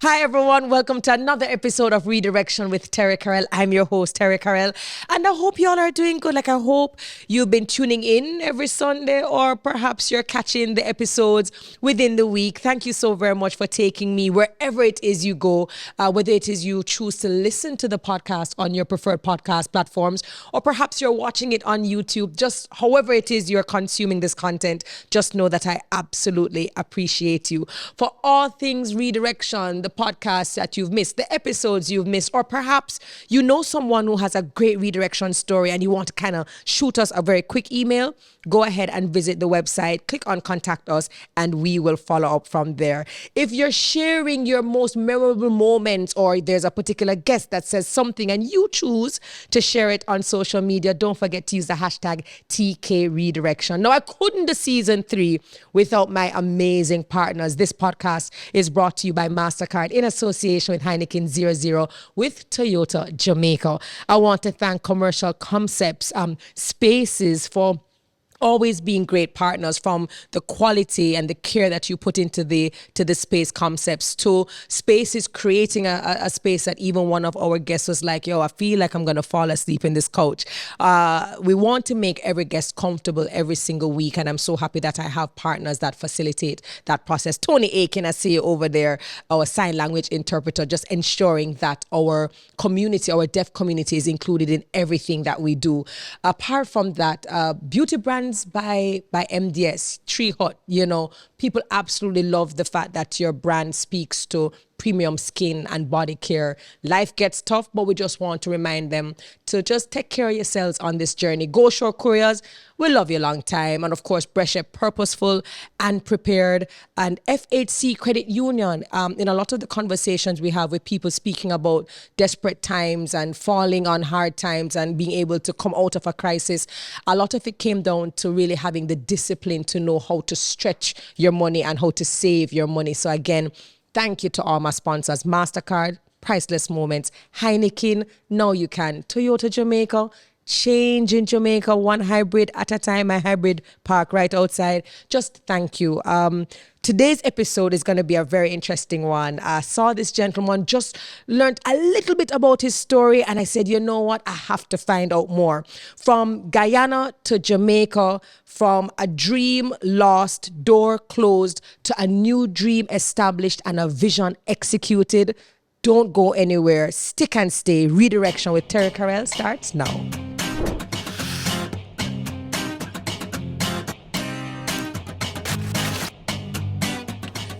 Hi everyone, welcome to another episode of Redirection with Terri-Karelle. I'm your host, Terri-Karelle, and I hope you all are doing good. I hope you've been tuning in every Sunday, or perhaps you're catching the episodes within the week. Thank you so very much for taking me wherever it is you go, whether it is you choose to listen to the podcast on your preferred podcast platforms, or perhaps you're watching it on YouTube. Just however it is you're consuming this content, just know that I absolutely appreciate you. For all things Redirection, the podcasts that you've missed, the episodes you've missed, or perhaps you know someone who has a great redirection story and you want to kind of shoot us a very quick email, go ahead and visit the website, click on contact us, and we will follow up from there. If you're sharing your most memorable moments, or there's a particular guest that says something and you choose to share it on social media, don't forget to use the hashtag TK Redirection. Now, I couldn't do season 3 without my amazing partners. This podcast is brought to you by MasterCard in association with Heineken 00 with Toyota Jamaica. I want to thank Commercial Concepts Spaces for always being great partners, from the quality and the care that you put into the space concepts to spaces, creating a space that even one of our guests was like, yo, I feel like I'm going to fall asleep in this couch. We want to make every guest comfortable every single week, and I'm so happy that I have partners that facilitate that process. Toni, Aiken, I see you over there, our sign language interpreter, just ensuring that our community, our deaf community, is included in everything that we do. Apart from that, beauty brands by MDS, Tree Hut, people absolutely love the fact that your brand speaks to premium skin and body care. Life gets tough, but we just want to remind them to just take care of yourselves on this journey. Go Shore Couriers, we love you a long time. And of course, Brescia Purposeful and Prepared, and FHC Credit Union. In a lot of the conversations we have with people speaking about desperate times and falling on hard times and being able to come out of a crisis, a lot of it came down to really having the discipline to know how to stretch your money and how to save your money. So again, thank you to all my sponsors: MasterCard, Priceless Moments, Heineken, Now You Can, Toyota Jamaica, Change in Jamaica, one hybrid at a time, my hybrid park right outside. Just thank you. Today's episode is going to be a very interesting one. I saw this gentleman, just learned a little bit about his story, and I said, you know what, I have to find out more. From Guyana to Jamaica, from a dream lost, door closed, to a new dream established and a vision executed. Don't go anywhere. Stick and stay. Redirection with Terri-Karelle starts now.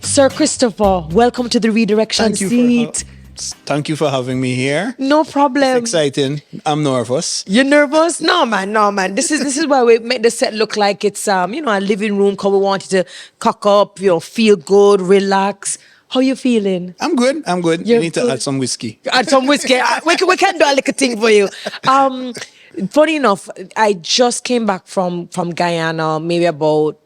Sir Christopher, welcome to the Redirection seat. Thank you for having me here. No problem. It's exciting. I'm nervous. You're nervous? No, man. This is why we make the set look like it's a living room, because we want you to cock up, feel good, relax. How you feeling? I'm good. You need to add some whiskey. Add some whiskey. We can do a little thing for you. Funny enough, I just came back from Guyana maybe about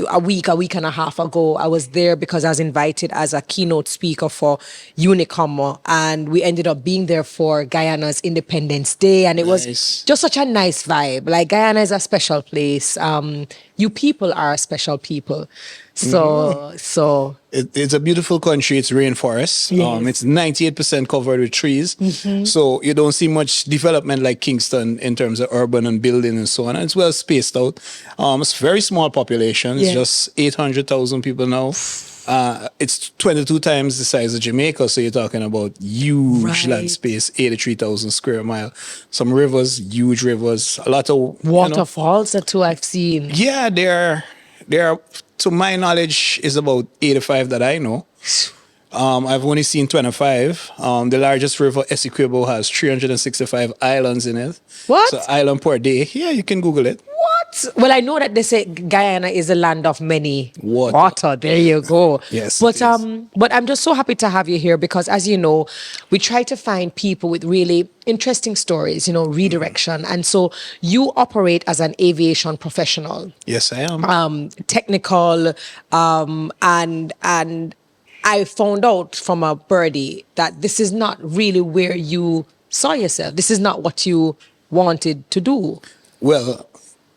a week and a half ago. I was there because I was invited as a keynote speaker for Unicom, and we ended up being there for Guyana's Independence Day, and it was just such a nice vibe. Like, Guyana is a special place. You people are special people. So it's a beautiful country. It's rainforest. Yes. It's 98% covered with trees. Mm-hmm. So you don't see much development like Kingston in terms of urban and building and so on. And it's well spaced out. It's a very small population. It's just 800,000 people now. It's 22 times the size of Jamaica, so you're talking about huge land space, 83,000 square mile. Some rivers, huge rivers, a lot of waterfalls too I've seen. Yeah, there are, to my knowledge, is about 85 that I know. I've only seen 25. The largest river, Essequibo, has 365 islands in it. What? So island per day. Yeah, you can Google it. What? Well, I know that they say Guyana is a land of many water. There you go. Yes. But I'm just so happy to have you here because, as you know, we try to find people with really interesting stories, redirection. And so you operate as an aviation professional. Yes, I am. Technical, and I found out from a birdie that this is not really where you saw yourself. This is not what you wanted to do. Well,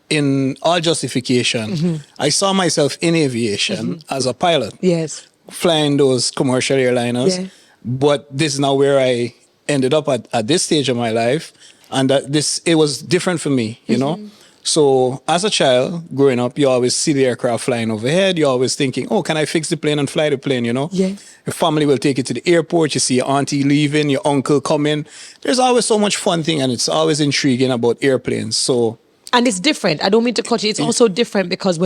in all justification, I saw myself in aviation as a pilot. Yes. Flying those commercial airliners. Yeah. But this is now where I ended up at this stage of my life. And it was different for me, you know? So as a child growing up, you always see the aircraft flying overhead. You're always thinking, oh, can I fix the plane and fly the plane, you know? Yes. Your family will take you to the airport. You see your auntie leaving, your uncle coming. There's always so much fun thing, and it's always intriguing about airplanes. So, and it's different. I don't mean to cut you. It's also different because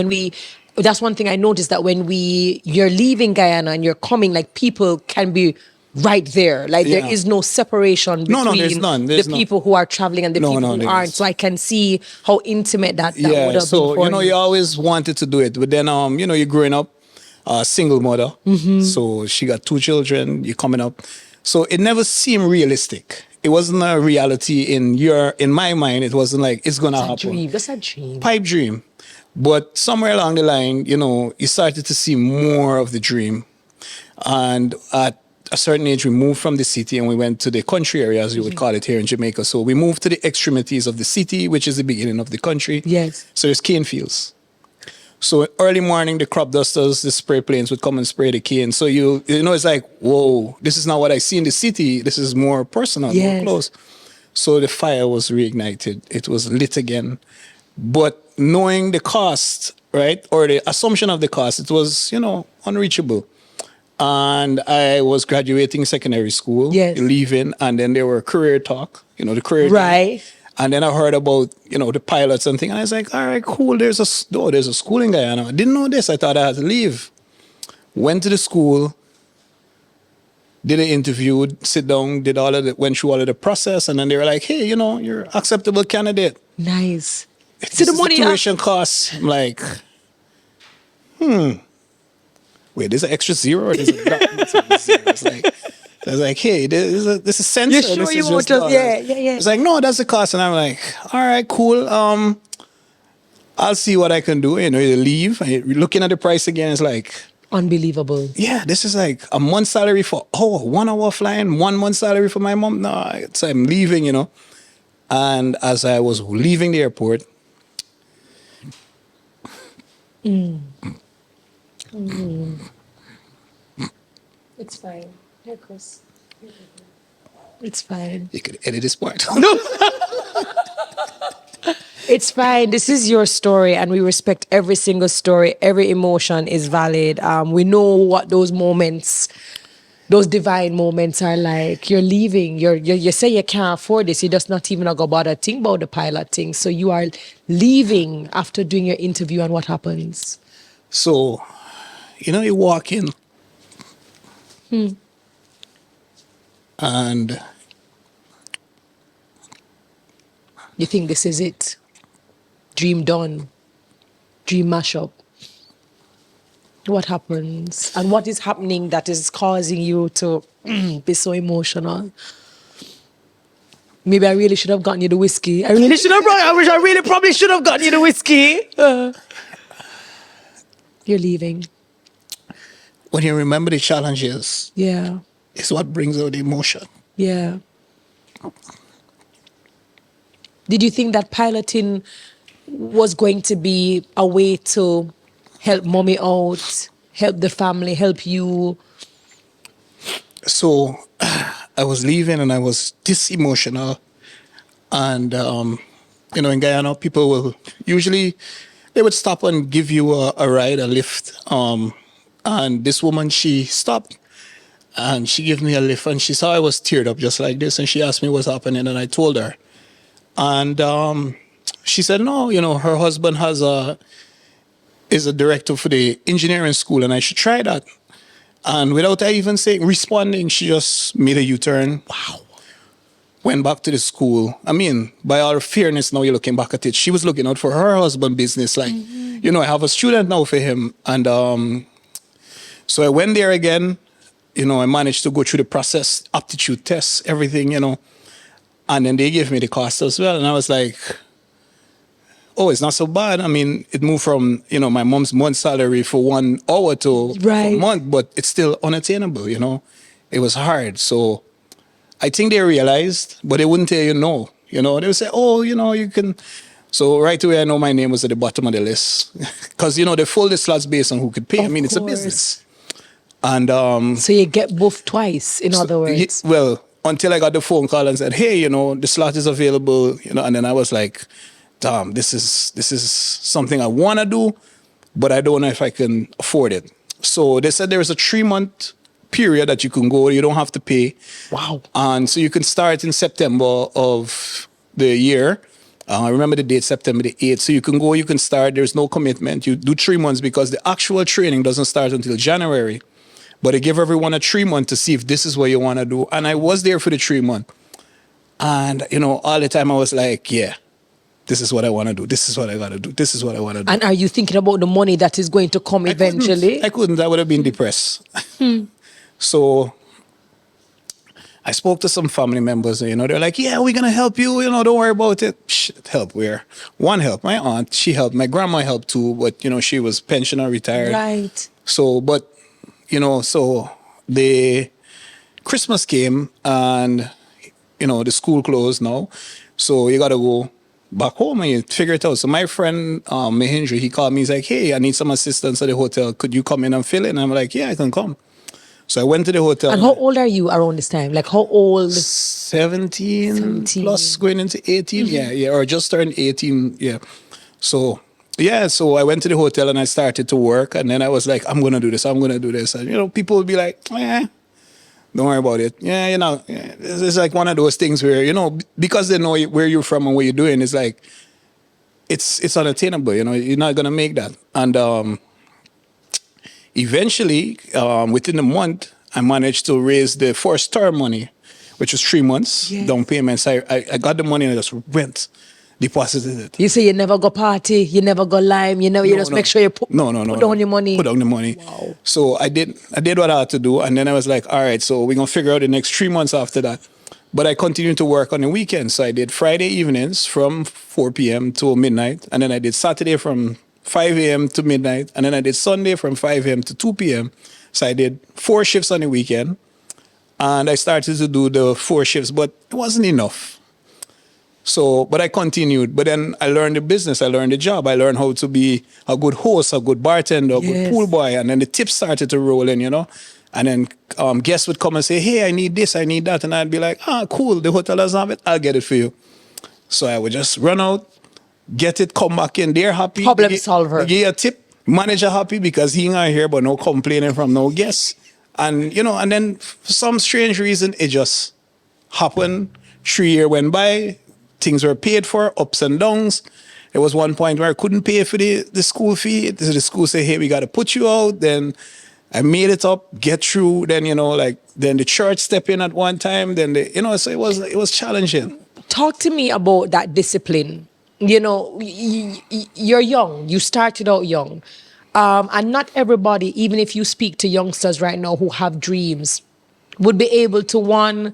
that's one thing I noticed, that when you're leaving Guyana and you're coming, like, people can be right there. Like, there is no separation between there's none. There's the people who are traveling and the people who aren't. So I can see how intimate that would have been for you know, you always wanted to do it. But then, you know, you're growing up, single mother. So she got 2 children, you're coming up. So it never seemed realistic. It wasn't a reality in my mind. It wasn't like, it's going to happen. That's a dream. Pipe dream. But somewhere along the line, you know, you started to see more of the dream. And at a certain age, we moved from the city and we went to the country area, as you would call it here in Jamaica. So we moved to the extremities of the city, which is the beginning of the country. Yes. So there's cane fields. So early morning, the crop dusters, the spray planes would come and spray the cane. So you know, it's like, whoa, this is not what I see in the city. This is more personal, more close. So the fire was reignited. It was lit again. But knowing the cost, right, or the assumption of the cost, it was, you know, unreachable. And I was graduating secondary school, leaving, and then there were career talk, you know, the career right. Thing. And then I heard about, you know, the pilots and things, and I was like, all right, cool, there's a school in Guyana. I didn't know this. I thought I had to leave. Went to the school, did an interview, sit down, went through all of the process, and then they were like, hey, you know, you're an acceptable candidate. Nice. So the money tuition costs, I'm like, wait, there's an extra zero or there's a dot? I was like, hey, this is sensor. You sure you won't just, yeah. It's like, no, that's the cost. And I'm like, all right, cool. I'll see what I can do. You know, you leave. And you're looking at the price again, it's like, unbelievable. Yeah, this is like a month's salary for, 1 hour flying, 1 month's salary for my mom. No, I'm leaving, you know. And as I was leaving the airport, it's fine. Here, Chris. It's fine. You could edit this part. No. It's fine. This is your story, and we respect every single story. Every emotion is valid. We know what those moments, those divine moments are like. You're leaving. You say you can't afford this. You just not even go bother think about the pilot thing. So you are leaving after doing your interview, and what happens? So, you know, you walk in. And you think this is it? Dream done. Dream mashup. What happens? And what is happening that is causing you to be so emotional? Maybe I really should have gotten you the whiskey. I really probably should have gotten you the whiskey. You're leaving. When you remember the challenges, it's what brings out the emotion. Yeah. Did you think that piloting was going to be a way to help mommy out, help the family, help you? So I was leaving and I was this emotional. And, you know, in Guyana, people will usually, they would stop and give you a ride, a lift. And this woman, she stopped and she gave me a lift and she saw I was teared up just like this. And she asked me what's happening and I told her. And she said, no, you know, her husband is a director for the engineering school and I should try that. And without her even responding, she just made a U-turn. Wow. Went back to the school. I mean, by all fairness, now you're looking back at it, she was looking out for her husband's business. Like, you know, I have a student now for him. And so I went there again. You know, I managed to go through the process, aptitude tests, everything, you know. And then they gave me the cost as well. And I was like, oh, it's not so bad. I mean, it moved from, you know, my mom's month salary for 1 hour to a month, but it's still unattainable, you know. It was hard. So I think they realized, but they wouldn't tell you no. You know, they would say, oh, you know, you can. So right away, I know my name was at the bottom of the list. Because, you know, they fold the slots based on who could pay. I mean, it's a business. And So you get booked twice, in other words. well, until I got the phone call and said, hey, you know, the slot is available, you know, and then I was like, damn, this is something I want to do, but I don't know if I can afford it. So they said there is a 3-month period that you can go. You don't have to pay. Wow. And so you can start in September of the year. I remember the date, September the 8th. So you can go, you can start. There's no commitment. You do 3 months because the actual training doesn't start until January. But they give everyone a 3 month to see if this is what you want to do. And I was there for the 3 month. And, you know, all the time I was like, yeah, this is what I want to do. This is what I got to do. This is what I want to do. And are you thinking about the money that is going to come eventually? I couldn't. I would have been depressed. So I spoke to some family members, you know, they're like, yeah, we're going to help you. You know, don't worry about it. Shit, help where? One help. My aunt, she helped. My grandma helped too, but, you know, she was pensioner retired. Right. So, but, you know, so the Christmas came and, you know, the school closed now. So you got to go back home and you figure it out. So my friend, Mahindra, he called me. He's like, hey, I need some assistance at the hotel. Could you come in and fill in? And I'm like, yeah, I can come. So I went to the hotel. And how old are you around this time? Like how old? 17 plus going into 18. Yeah, or just turned 18. Yeah. So I went to the hotel and I started to work. And then I was like, I'm going to do this. And, you know, people would be like, don't worry about it. Yeah, you know, it's like one of those things where, you know, because they know where you're from and what you're doing, it's like, it's unattainable, you know, you're not going to make that. And eventually, within a month, I managed to raise the first term money, which was 3 months down payments. I got the money and I just went, deposited it. You say you never go party, you never go lime, you just make sure you put down your money. Put down the money. Wow. So I did what I had to do, and then I was like, all right, so we're gonna figure out the next 3 months after that. But I continued to work on the weekends. So I did Friday evenings from 4 p.m. to midnight, and then I did Saturday from 5 a.m. to midnight, and then I did Sunday from 5 a.m. to 2 p.m. So I did 4 shifts on the weekend, and I started to do the 4 shifts, but it wasn't enough. So, but I continued. But then I learned the business. I learned the job. I learned how to be a good host, a good bartender, a good pool boy. And then the tips started to roll in, you know. And then guests would come and say, hey, I need this, I need that. And I'd be like, cool, the hotel doesn't have it. I'll get it for you. So I would just run out, get it, come back in. They're happy. Problem solver. Give you a tip. Manager happy because he not here, but no complaining from no guests. And, you know, and then for some strange reason, it just happened. 3 years went by. Things were paid for, ups and downs. There was one point where I couldn't pay for the school fee. So the school said, hey, we got to put you out. Then I made it up, get through. Then, you know, like, then the church stepped in at one time. Then, you know, so it was challenging. Talk to me about that discipline. You know, you're young. You started out young. And not everybody, even if you speak to youngsters right now who have dreams, would be able to,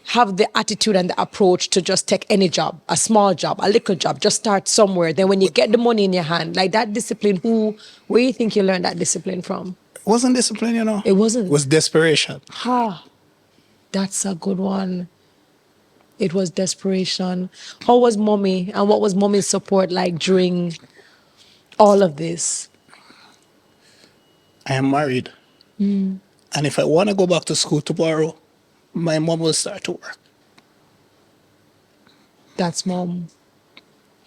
have the attitude and the approach to just take any job, a small job, a little job, just start somewhere. Then when you get the money in your hand, like that discipline, where do you think you learned that discipline from? It wasn't discipline, you know. It wasn't? It was desperation. That's a good one. It was desperation. How was mommy and what was mommy's support like during all of this? I am married. And if I want to go back to school tomorrow, my mom will start to work. That's mom.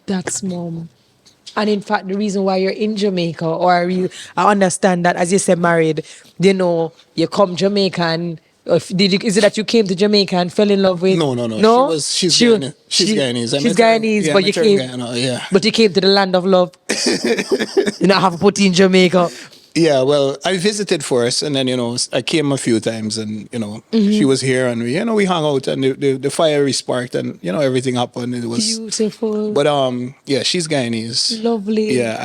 And in fact, the reason why you're in Jamaica, I understand that, as you said, married, you know, you come Jamaican. Is it that you came to Jamaica and fell in love with? No. She's Guyanese. She's Guyanese, but you came. But you came to the land of love. You not have put in Jamaica. Yeah, well, I visited first, and then, you know, I came a few times, and, you know, she was here, and we hung out, and the fire sparked, and, you know, everything happened. It was beautiful. But yeah, she's Guyanese. Lovely. Yeah,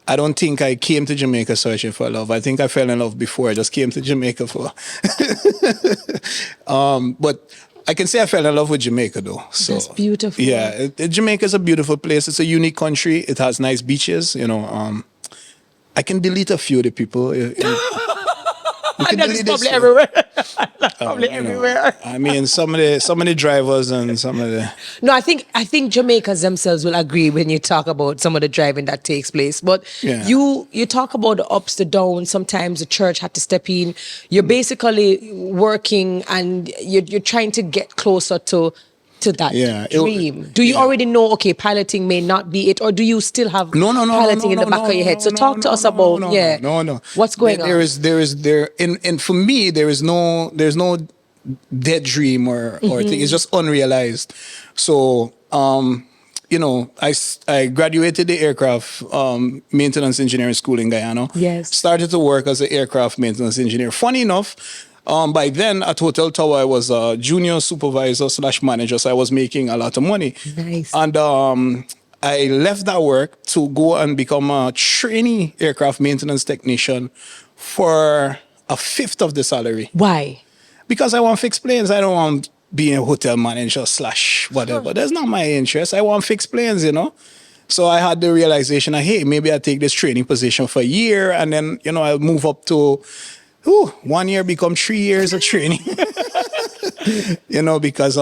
I don't think I came to Jamaica searching for love. I think I fell in love before. I just came to Jamaica for. But I can say I fell in love with Jamaica, though. So, that's beautiful. Yeah, Jamaica is a beautiful place. It's a unique country. It has nice beaches, you know. I can delete a few of the people. You can delete probably everywhere. Probably everywhere. I mean, some of the drivers and some of the No, I think Jamaicans themselves will agree when you talk about some of the driving that takes place. But Yeah. you talk about the ups, the downs. Sometimes the church had to step in. You're basically working and you're trying to get closer to that Yeah, dream. Do you yeah. already know? Okay, piloting may not be it, or do you still have No, piloting in the back of your head? So talk to us about what's going on. And for me there's no dead dream or thing. It's just unrealized. So I graduated the aircraft maintenance engineering school in Guyana. Yes. Started to work as an aircraft maintenance engineer. Funny enough, by then at Hotel Tower, I was a junior supervisor / manager, so I was making a lot of money. Nice. And I left that work to go and become a trainee aircraft maintenance technician for a fifth of the salary. Why? Because I want fixed planes. I don't want being a hotel manager / whatever. That's not my interest. I want fixed planes, So I had the realization that, hey, maybe I'll take this training position for a year and then, I'll move up to 1 year become 3 years of training. Because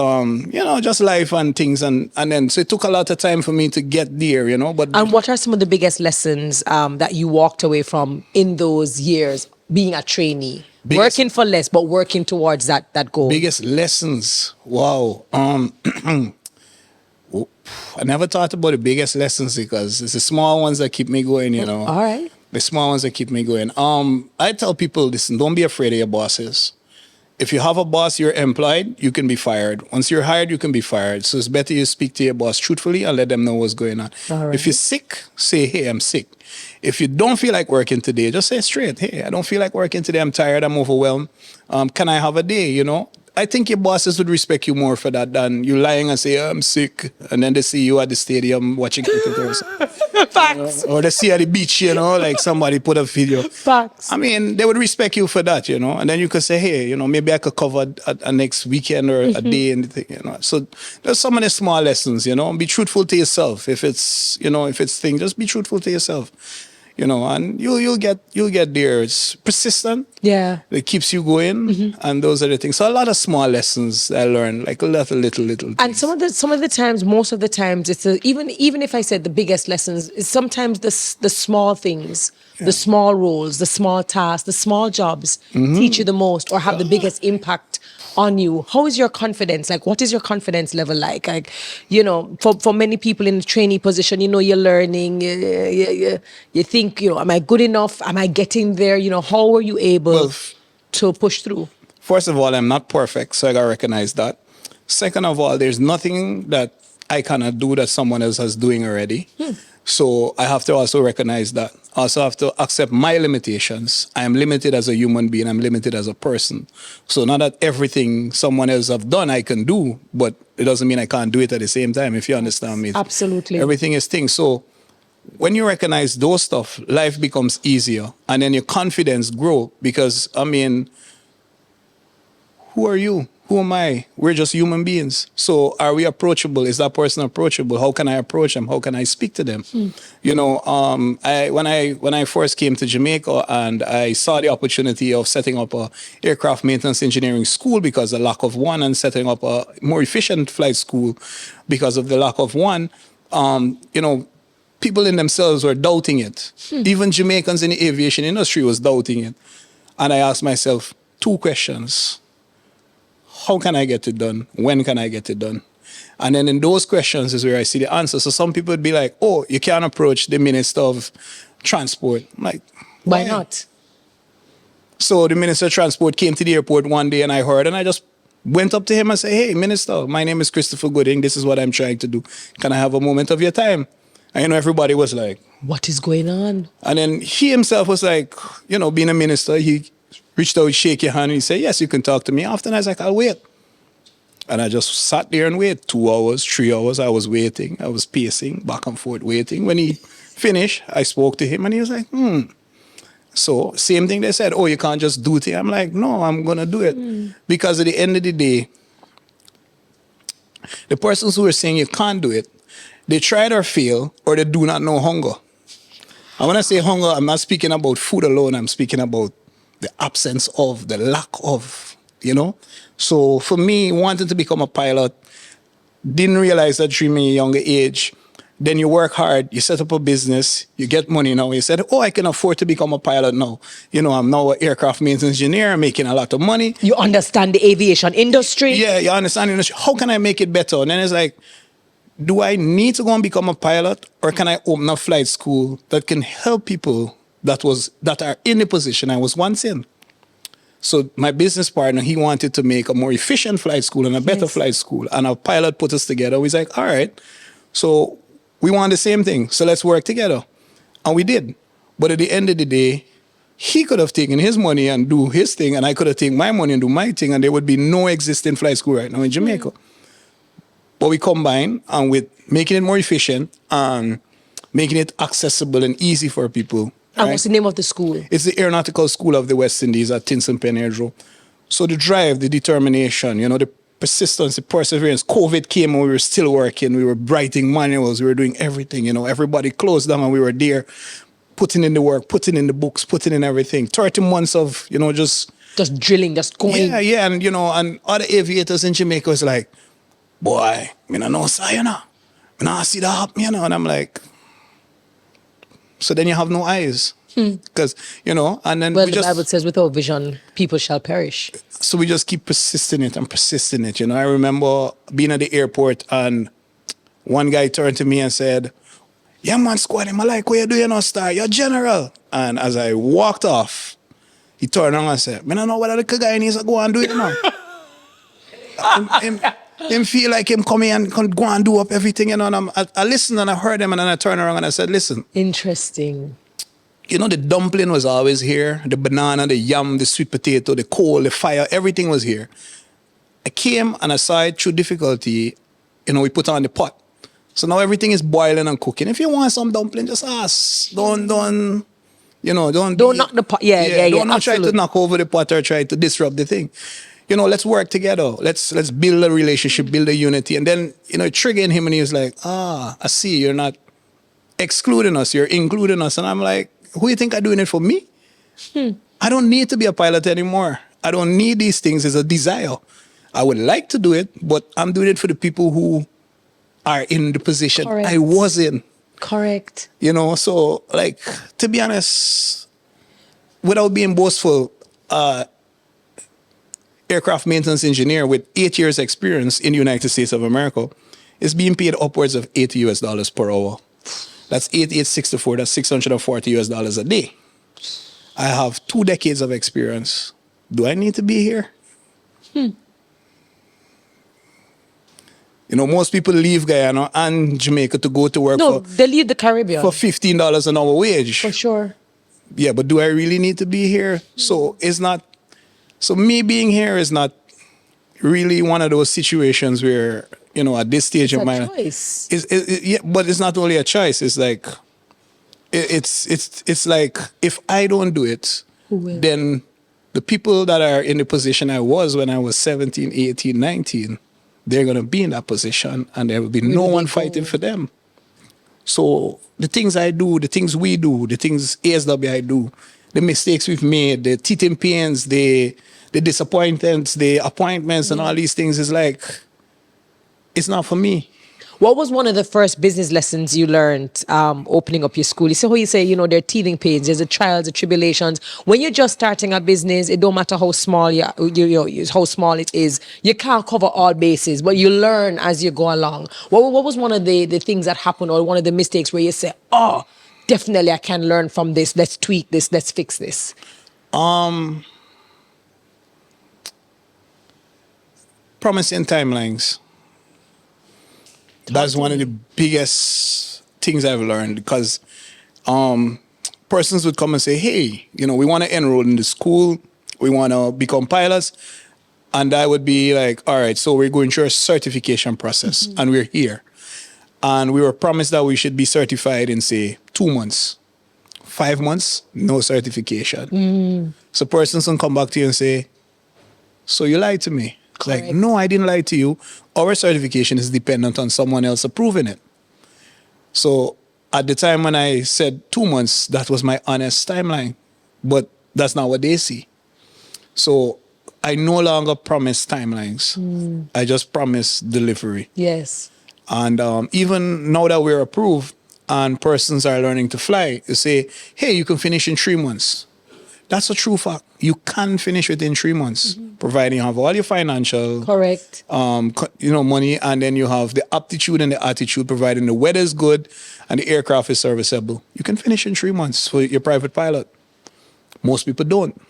just life and things and then so it took a lot of time for me to get there, But And what are some of the biggest lessons that you walked away from in those years being a trainee? Working for less, but working towards that goal. Biggest lessons. Wow. I never thought about the biggest lessons because it's the small ones that keep me going, All right. The small ones that keep me going. I tell people, listen, don't be afraid of your bosses. If you have a boss, you're employed, you can be fired. Once you're hired, you can be fired. So it's better you speak to your boss truthfully and let them know what's going on. All right. If you're sick, say, hey, I'm sick. If you don't feel like working today, just say straight, hey, I don't feel like working today. I'm tired. I'm overwhelmed. Can I have a day, I think your bosses would respect you more for that than you lying and say, oh, I'm sick. And then they see you at the stadium watching cricket. Facts. Or they see you at the beach, like somebody put a video. Facts. I mean, they would respect you for that, And then you could say, hey, maybe I could cover a next weekend or a day and So there's some of the small lessons, Be truthful to yourself. If it's, if it's thing, just be truthful to yourself. And you'll get there. It's persistent. Yeah. It keeps you going, and those are the things. So a lot of small lessons I learned, like a lot of little things. And some of the times, most of the times, it's even if I said the biggest lessons, it's sometimes the small things, the small roles, the small tasks, the small jobs teach you the most or have the biggest impact on you. How is your confidence? Like, what is your confidence level like? Like, for many people in the trainee position, you're learning, you think, am I good enough? Am I getting there? How were you able to push through? First of all, I'm not perfect, so I gotta recognize that. Second of all, there's nothing that I cannot do that someone else is doing already. So I have to also recognize that. I also have to accept my limitations. I am limited as a human being. I'm limited as a person. So not that everything someone else have done I can do, but it doesn't mean I can't do it at the same time, if you understand me. Absolutely. Everything is things. So when you recognize those stuff, life becomes easier. And then your confidence grow because, who are you? Who am I? We're just human beings. So are we approachable? Is that person approachable? How can I approach them? How can I speak to them? When I first came to Jamaica and I saw the opportunity of setting up a aircraft maintenance engineering school because of the lack of one and setting up a more efficient flight school because of the lack of one, people in themselves were doubting it. Even Jamaicans in the aviation industry was doubting it. And I asked myself 2 questions. How can I get it done? When can I get it done? And then in those questions is where I see the answer. So some people would be like, oh, you can't approach the Minister of Transport. I'm like, why not? So the Minister of Transport came to the airport one day and I heard and I just went up to him and said, hey, Minister, my name is Christopher Gooding. This is what I'm trying to do. Can I have a moment of your time? And everybody was like, what is going on? And then he himself was like, being a minister, he reached out, shake your hand, and he said, yes, you can talk to me. After that, I was like, I'll wait. And I just sat there and waited 2 hours, 3 hours. I was waiting. I was pacing back and forth, waiting. When he finished, I spoke to him and he was like, So same thing they said, oh, you can't just do it. I'm like, no, I'm going to do it. Because at the end of the day, the persons who are saying you can't do it, they tried or fail, or they do not know hunger. And when I say hunger, I'm not speaking about food alone. I'm speaking about the absence of, the lack of you know? So for me, wanting to become a pilot, didn't realize that dream at a younger age. Then you work hard, you set up a business, you get money now. You said, oh, I can afford to become a pilot now. You know, I'm now an aircraft maintenance engineer, I'm making a lot of money. You understand the aviation industry. Yeah, you understand the industry. How can I make it better? And then it's like, do I need to go and become a pilot, or can I open a flight school that can help people that are in the position I was once in? So my business partner, he wanted to make a more efficient flight school and a better flight school. And our pilot put us together. We was like, all right, so we want the same thing. So let's work together. And we did. But at the end of the day, he could have taken his money and do his thing, and I could have taken my money and do my thing, and there would be no existing flight school right now in Jamaica. But we combine, and with making it more efficient and making it accessible and easy for people. And what's the name of the school? It's the Aeronautical School of the West Indies at Tinson Pen Aerodrome. So the drive, the determination, you know, the persistence, the perseverance. COVID came and we were still working. We were writing manuals. We were doing everything, you know. Everybody closed down and we were there, putting in the work, putting in the books, putting in everything. 30 months of, you know, just drilling, just going. Yeah. And, you know, and other aviators in Jamaica was like, boy, I don't know, sir, you know. I don't see that happen, you know. And I'm like, so then you have no eyes. Because, you know, and then well, the Bible says without vision, people shall perish. So we just keep persisting it, you know. I remember being at the airport and one guy turned to me and said, yeah, man, squad, I like what you do, you know, star, you're general. And as I walked off, he turned around and said, I don't know what the guy needs to go and do it, you know. him feel like him come in and go and do up everything, you know. And I listened and I heard him, and then I turned around and I said, listen. Interesting. You know, the dumpling was always here. The banana, the yam, the sweet potato, the coal, the fire, everything was here. I came and I saw it through difficulty. You know, we put on the pot. So now everything is boiling and cooking. If you want some dumpling, just ask. Don't knock the pot. Yeah. Don't try to knock over the pot or try to disrupt the thing. You know, let's work together. Let's build a relationship, build a unity. And then, you know, triggering him and he was like, I see, you're not excluding us, you're including us. And I'm like, who you think are doing it for me? I don't need to be a pilot anymore. I don't need these things as a desire. I would like to do it, but I'm doing it for the people who are in the position I was in. Correct. You know, so like, to be honest, without being boastful, aircraft maintenance engineer with 8 years experience in the United States of America is being paid upwards of $80 per hour. That's 8864, that's $640 a day. I have 2 decades of experience. Do I need to be here? You know, most people leave Guyana and Jamaica to go to work they leave the Caribbean. For $15 an hour wage. For sure. Yeah, but do I really need to be here? So me being here is not really one of those situations where, you know, at this stage of my life, but it's not only a choice. It's like, it's like, if I don't do it, then the people that are in the position I was when I was 17, 18, 19, they're going to be in that position and there will be no one fighting for them. So the things I do, the things we do, the things ASWI do, the mistakes we've made, the teething pains, the disappointments, the appointments and all these things is like, it's not for me. What was one of the first business lessons you learned opening up your school? You see how you say, you know, there are teething pains, there's the trials, the tribulations. When you're just starting a business, it don't matter how small how small it is. You can't cover all bases, but you learn as you go along. What was one of the things that happened, or one of the mistakes where you say, oh, definitely I can learn from this. Let's tweak this. Let's fix this. Promising timelines. That's one of the biggest things I've learned, because persons would come and say, hey, you know, we want to enroll in the school. We want to become pilots. And I would be like, all right, so we're going through a certification process and we're here. And we were promised that we should be certified in, say, 2 months. 5 months, no certification. So persons will come back to you and say, so you lied to me. Correct. Like, no, I didn't lie to you. Our certification is dependent on someone else approving it. So at the time when I said 2 months, that was my honest timeline. But that's not what they see. So I no longer promise timelines. I just promise delivery. Yes. And even now that we're approved and persons are learning to fly, you say, hey, you can finish in 3 months. That's a true fact. You can finish within 3 months, providing you have all your financial, Correct. money, and then you have the aptitude and the attitude, providing the weather is good and the aircraft is serviceable. You can finish in 3 months for your private pilot. Most people don't.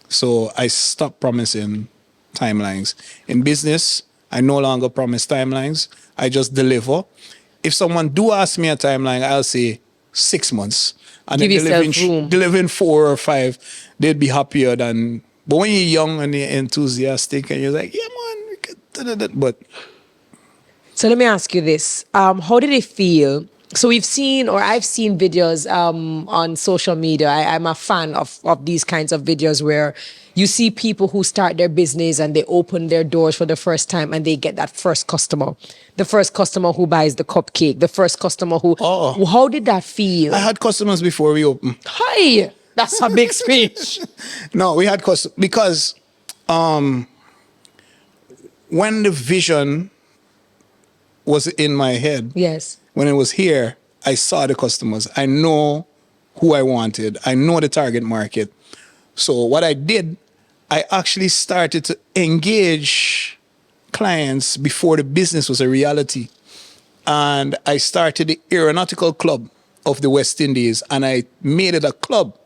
So I stopped promising timelines. In business, I no longer promise timelines. I just deliver. If someone do ask me a timeline, I'll say 6 months. And Give then yourself room. delivering 4 or 5, they'd be happier than. But when you're young and you're enthusiastic and you're like, yeah, man, we could. But So let me ask you this. How did it feel? So we've seen, or I've seen videos on social media. I'm a fan of these kinds of videos where you see people who start their business and they open their doors for the first time and they get that first customer. The first customer who buys the cupcake. The first customer who... Oh. How did that feel? I had customers before we opened. Hi! That's a big speech. No, we had customers because when the vision was in my head, Yes. when it was here, I saw the customers. I know who I wanted. I know the target market. So what I did, I actually started to engage clients before the business was a reality. And I started the Aeronautical Club of the West Indies, and I made it a club.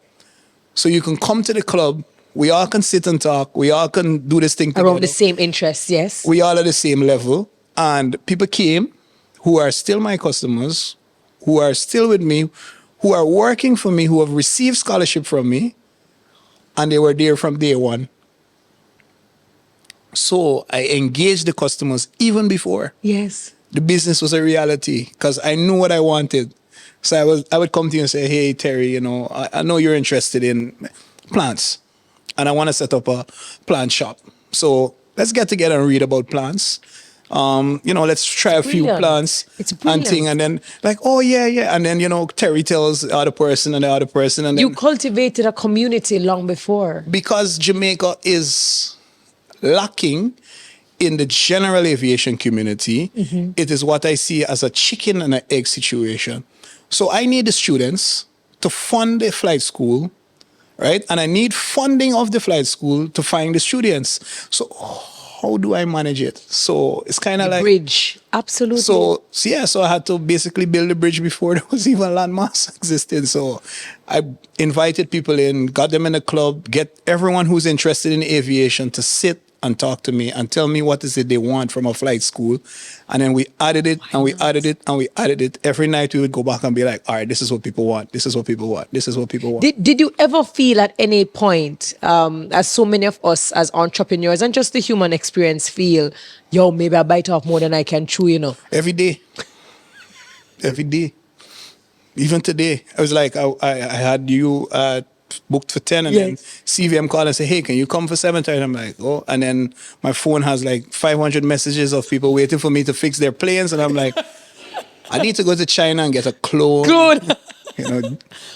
So you can come to the club, we all can sit and talk, we all can do this thing together. Around the same interests, yes. We all at the same level. And people came who are still my customers, who are still with me, who are working for me, who have received scholarship from me, and they were there from day one. So I engaged the customers even before Yes. the business was a reality, because I knew what I wanted. So I would come to you and say, hey, Terry, I know you're interested in plants, and I want to set up a plant shop. So let's get together and read about plants. Let's try a few plants. It's brilliant. And thing, and then like, oh yeah. And then, Terry tells the other person and the other person. And You then, cultivated a community long before. because Jamaica is lacking in the general aviation community, it is what I see as a chicken and an egg situation. So I need the students to fund a flight school, right? And I need funding of the flight school to find the students. So how do I manage it? So it's kind of like Bridge. Absolutely. So I had to basically build a bridge before there was even landmass existing. So I invited people in, got them in a club, get everyone who's interested in aviation to sit and talk to me and tell me what is it they want from a flight school. And then we added it and we added it and we added it. Every night we would go back and be like, all right, this is what people want. This is what people want. This is what people want. Did you ever feel at any point, as so many of us as entrepreneurs and just the human experience feel, yo, maybe I bite off more than I can chew, Every day. Every day. Even today. I was like, I had you booked for 10 and then CVM called and say, hey, can you come for 7:30? I'm like, oh. And then my phone has like 500 messages of people waiting for me to fix their planes. And I'm like, I need to go to China and get a clone. Good.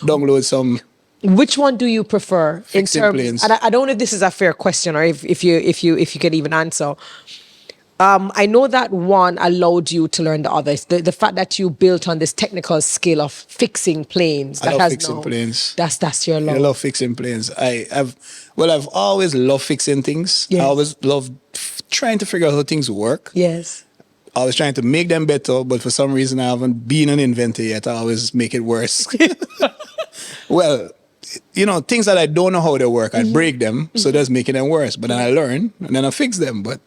Download some. Which one do you prefer in Fixing terms? planes. And I don't know if this is a fair question or if you can even answer. I know that one allowed you to learn the others. The fact that you built on this technical skill of fixing planes. I love fixing planes. That's your love. I love fixing planes. I've always loved fixing things. Yes. I always loved trying to figure out how things work. Yes. I was trying to make them better, but for some reason I haven't been an inventor yet. I always make it worse. Well, things that I don't know how they work, I break them, so that's making them worse. But then I learn, and then I fix them. But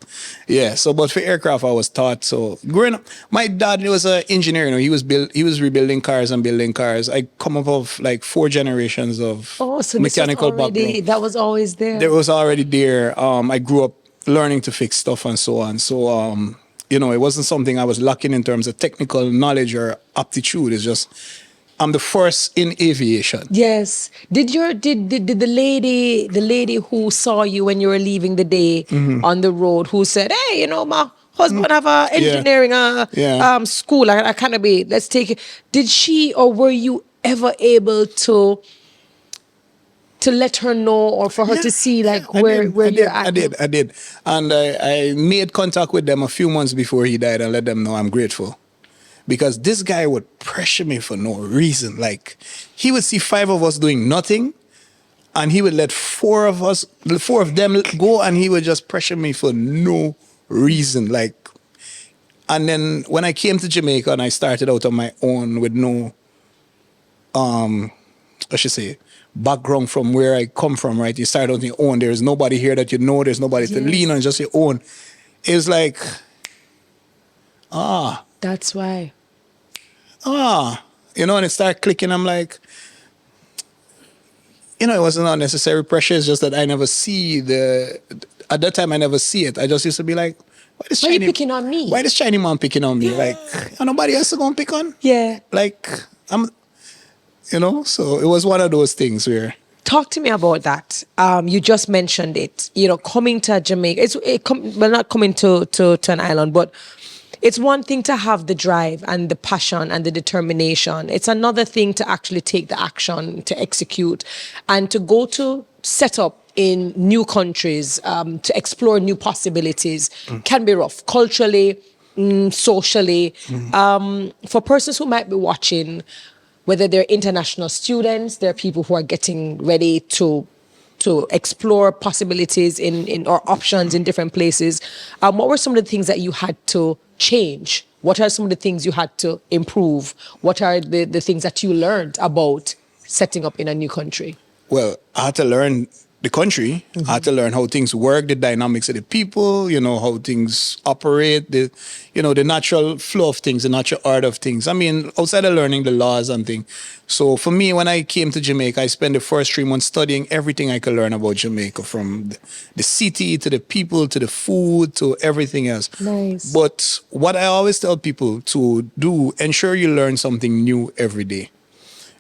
yeah, but for aircraft, I was taught. So growing up, my dad was an engineer. He was rebuilding cars and building cars. I come up of like 4 generations of mechanical background. That was always there. It was already there. I grew up learning to fix stuff and so on. So it wasn't something I was lacking in terms of technical knowledge or aptitude. It's just I'm the first in aviation. Yes. Did the lady who saw you when you were leaving the day on the road, who said, hey, my husband have a engineering school, I can't be, let's take it. Did she or were you ever able to to let her know or for her to see like where you're at? I did. And I made contact with them a few months before he died and let them know I'm grateful. Because this guy would pressure me for no reason. Like, he would see 5 of us doing nothing, and he would let 4 of them go, and he would just pressure me for no reason. Like, and then when I came to Jamaica and I started out on my own with no, I should say, background from where I come from, right? You start on your own. There's nobody here that you know. There's nobody to lean on, just your own. It was like, That's why. You know, and it started clicking. I'm like, you know, it wasn't unnecessary pressure. It's just that I never see at that time, I never see it. I just used to be like, why are you picking on me? Why this Chinese man picking on me? Like, nobody else to go and pick on? Yeah. Like, you know, so it was one of those things where. Talk to me about that. You just mentioned it. You know, coming to Jamaica. Well, not coming to an island, but it's one thing to have the drive and the passion and the determination. It's another thing to actually take the action, to execute, and to go to set up in new countries, to explore new possibilities can be rough. Culturally, socially. For persons who might be watching, whether they're international students, there are people who are getting ready to explore possibilities or options in different places. What were some of the things that you had to change? What are some of the things you had to improve? What are the things that you learned about setting up in a new country? Well, I had to learn the country. I had to learn how things work, the dynamics of the people, you know, how things operate, the natural flow of things, the natural art of things. I mean, outside of learning the laws and things. So for me, when I came to Jamaica, I spent the first 3 months studying everything I could learn about Jamaica, from the city to the people to the food to everything else. Nice. But what I always tell people to do, ensure you learn something new every day.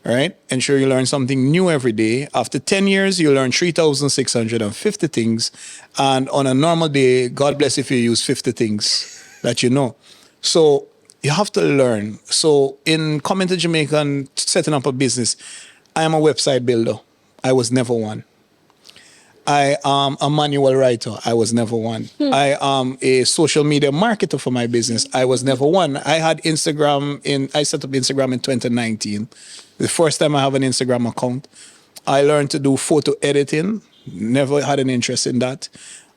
Right? Ensure you learn something new every day. After 10 years, you learn 3,650 things. And on a normal day, God bless if you use 50 things that you know. So you have to learn. So in coming to Jamaica and setting up a business, I am a website builder. I was never one. I am a manual writer. I was never one. I am a social media marketer for my business. I was never one. I had I set up Instagram in 2019. The first time I have an Instagram account. I learned to do photo editing. Never had an interest in that.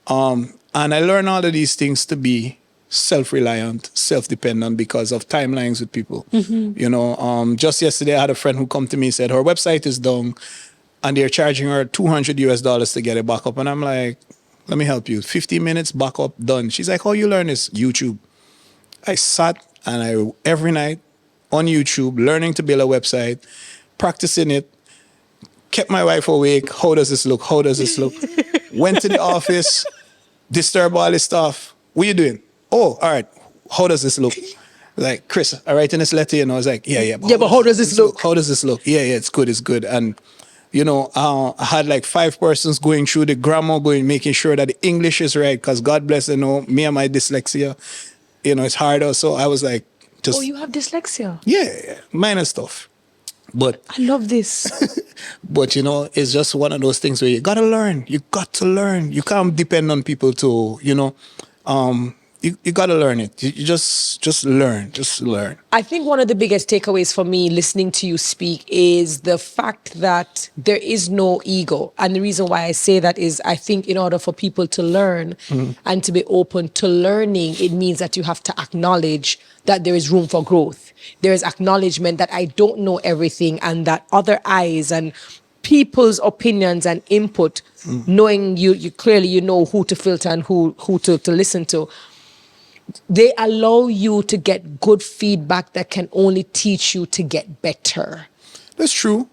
And I learned all of these things to be self-reliant, self-dependent because of timelines with people. You know, just yesterday I had a friend who come to me and said her website is down and they're charging her $200 to get it back up. And I'm like, let me help you. 15 minutes, back up, done. She's like, how you learn this? YouTube. I sat and every night on YouTube, learning to build a website, practicing it, kept my wife awake. How does this look? How does this look? Went to the office, disturbed all this stuff. What are you doing? Oh, all right. How does this look? Like, Chris, I write in this letter, you know, I was like, yeah. But how does this look? How does this look? Yeah, it's good. And, you know, I had like 5 persons going through the grammar, making sure that the English is right, because God bless, you know, me and my dyslexia, you know, it's harder. So I was like, you have dyslexia? Yeah, minor stuff. But I love this. But, you know, it's just one of those things where you got to learn. You got to learn. You can't depend on people to, you know, you got to learn it. You just learn. Just learn. I think one of the biggest takeaways for me listening to you speak is the fact that there is no ego. And the reason why I say that is I think in order for people to learn and to be open to learning, it means that you have to acknowledge that there is room for growth. There is acknowledgement that I don't know everything and that other eyes and people's opinions and input, knowing you clearly you know who to filter and who to listen to. They allow you to get good feedback that can only teach you to get better. That's true.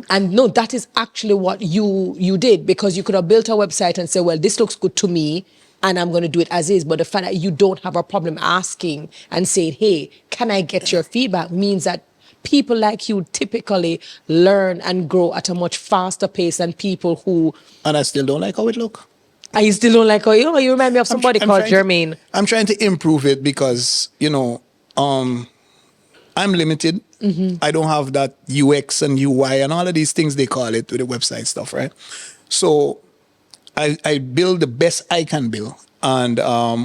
And no, that is actually what you did, because you could have built a website and say, well, this looks good to me and I'm going to do it as is. But the fact that you don't have a problem asking and saying, hey, can I get your feedback, means that people like you typically learn and grow at a much faster pace than people who... And I still don't like how it look. And you still don't like how you remind me of somebody called Jermaine. I'm trying to improve it because, you know, I'm limited I don't have that UX and UI and all of these things they call it with the website stuff, right? So I build the best I can build. And